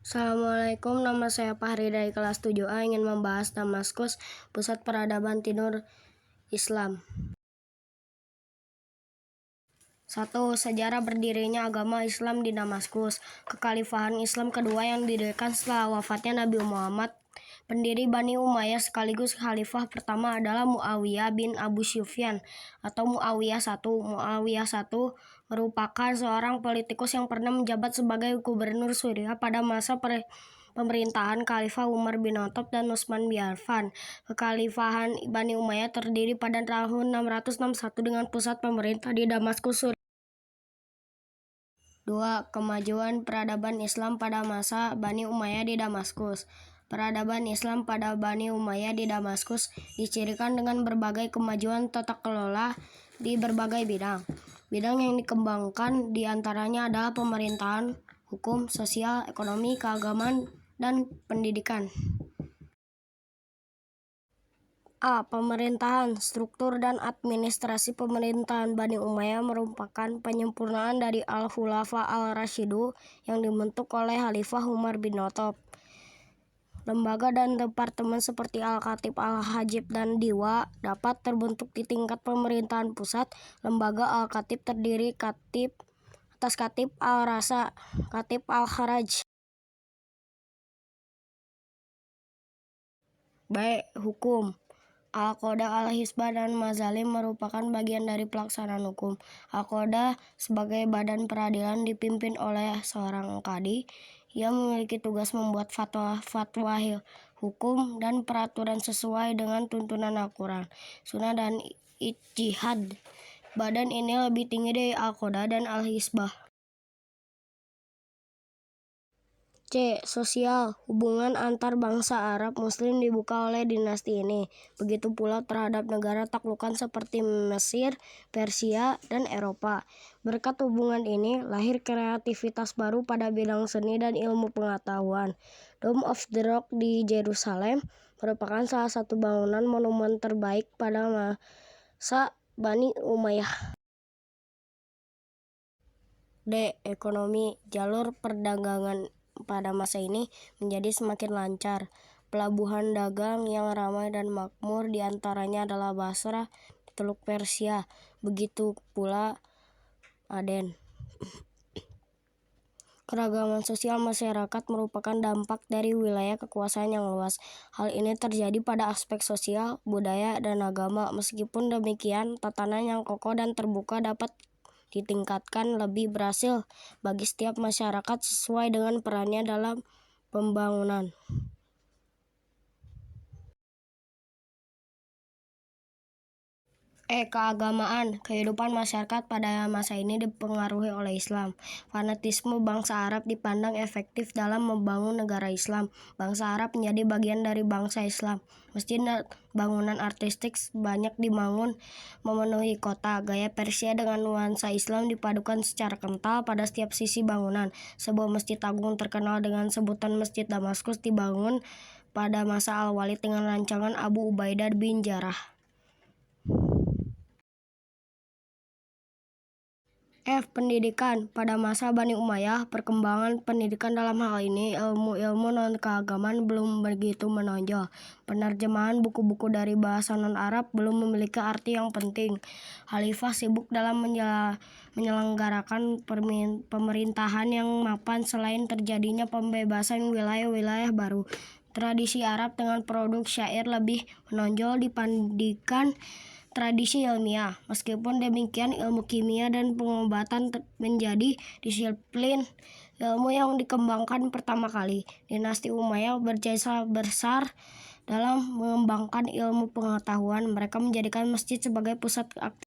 Assalamualaikum, nama saya Fahri dari kelas 7A ingin membahas Damaskus, pusat peradaban timur Islam. 1. Sejarah berdirinya agama Islam di Damaskus. Kekhalifahan Islam kedua yang didirikan setelah wafatnya Nabi Muhammad. Pendiri Bani Umayyah sekaligus khalifah pertama adalah Muawiyah bin Abu Sufyan atau Muawiyah I. Muawiyah I merupakan seorang politikus yang pernah menjabat sebagai gubernur Suriah pada masa pemerintahan Khalifah Umar bin Khattab dan Utsman bin Affan. Kekhalifahan Bani Umayyah terdiri pada tahun 661 dengan pusat pemerintah di Damaskus, Suriah. 2. Kemajuan peradaban Islam pada masa Bani Umayyah di Damaskus. Peradaban Islam pada Bani Umayyah di Damaskus dicirikan dengan berbagai kemajuan tata kelola di berbagai bidang. Bidang yang dikembangkan diantaranya adalah pemerintahan, hukum, sosial, ekonomi, keagamaan, dan pendidikan. A. Pemerintahan. Struktur dan administrasi pemerintahan Bani Umayyah merupakan penyempurnaan dari Al-Khulafa Al-Rasyidu yang dibentuk oleh Khalifah Umar bin Khattab. Lembaga dan departemen seperti Al-Khatib, Al-Hajib, dan Diwa dapat terbentuk di tingkat pemerintahan pusat. Lembaga Al-Khatib terdiri atas Khatib Al-Rasa, Khatib Al-Kharaj. B. Hukum. Al-Qodah, Al-Hisbah, dan Mazalim merupakan bagian dari pelaksanaan hukum. Al-Qodah sebagai badan peradilan dipimpin oleh seorang qadi. Ia memiliki tugas membuat fatwa hukum dan peraturan sesuai dengan tuntunan Al-Quran, Sunnah, dan ijtihad. Badan ini lebih tinggi dari Al-Qodah dan Al-Hisbah. C. Sosial. Hubungan antar bangsa Arab Muslim dibuka oleh dinasti ini. Begitu pula terhadap negara taklukan seperti Mesir, Persia, dan Eropa. Berkat hubungan ini, lahir kreativitas baru pada bidang seni dan ilmu pengetahuan. Dome of the Rock di Yerusalem merupakan salah satu bangunan monumen terbaik pada masa Bani Umayyah. D. Ekonomi. Jalur perdagangan pada masa ini menjadi semakin lancar. Pelabuhan dagang yang ramai dan makmur diantaranya adalah Basra di Teluk Persia, begitu pula Aden. Keragaman sosial masyarakat merupakan dampak dari wilayah kekuasaan yang luas. Hal ini terjadi pada aspek sosial, budaya, dan agama. Meskipun demikian, tatanan yang kokoh dan terbuka dapat ditingkatkan lebih berhasil bagi setiap masyarakat sesuai dengan perannya dalam pembangunan. Keagamaan. Kehidupan masyarakat pada masa ini dipengaruhi oleh Islam. Fanatisme bangsa Arab dipandang efektif dalam membangun negara Islam. Bangsa Arab menjadi bagian dari bangsa Islam. Masjid dan bangunan artistik banyak dibangun memenuhi kota. Gaya Persia dengan nuansa Islam dipadukan secara kental pada setiap sisi bangunan. Sebuah masjid agung terkenal dengan sebutan Masjid Damaskus dibangun pada masa Al-Walid dengan rancangan Abu Ubaidah bin Jarrah. F. Pendidikan. Pada masa Bani Umayyah, perkembangan pendidikan dalam hal ini ilmu-ilmu non-keagamaan belum begitu menonjol. Penerjemahan buku-buku dari bahasa non-Arab belum memiliki arti yang penting. Khalifah sibuk dalam menyelenggarakan pemerintahan yang mapan selain terjadinya pembebasan wilayah-wilayah baru. Tradisi Arab dengan produk syair lebih menonjol dibandingkan tradisi ilmiah. Meskipun demikian, ilmu kimia dan pengobatan menjadi disiplin ilmu yang dikembangkan pertama kali. Dinasti Umayyah berjasa besar dalam mengembangkan ilmu pengetahuan. Mereka menjadikan masjid sebagai pusat aktivitas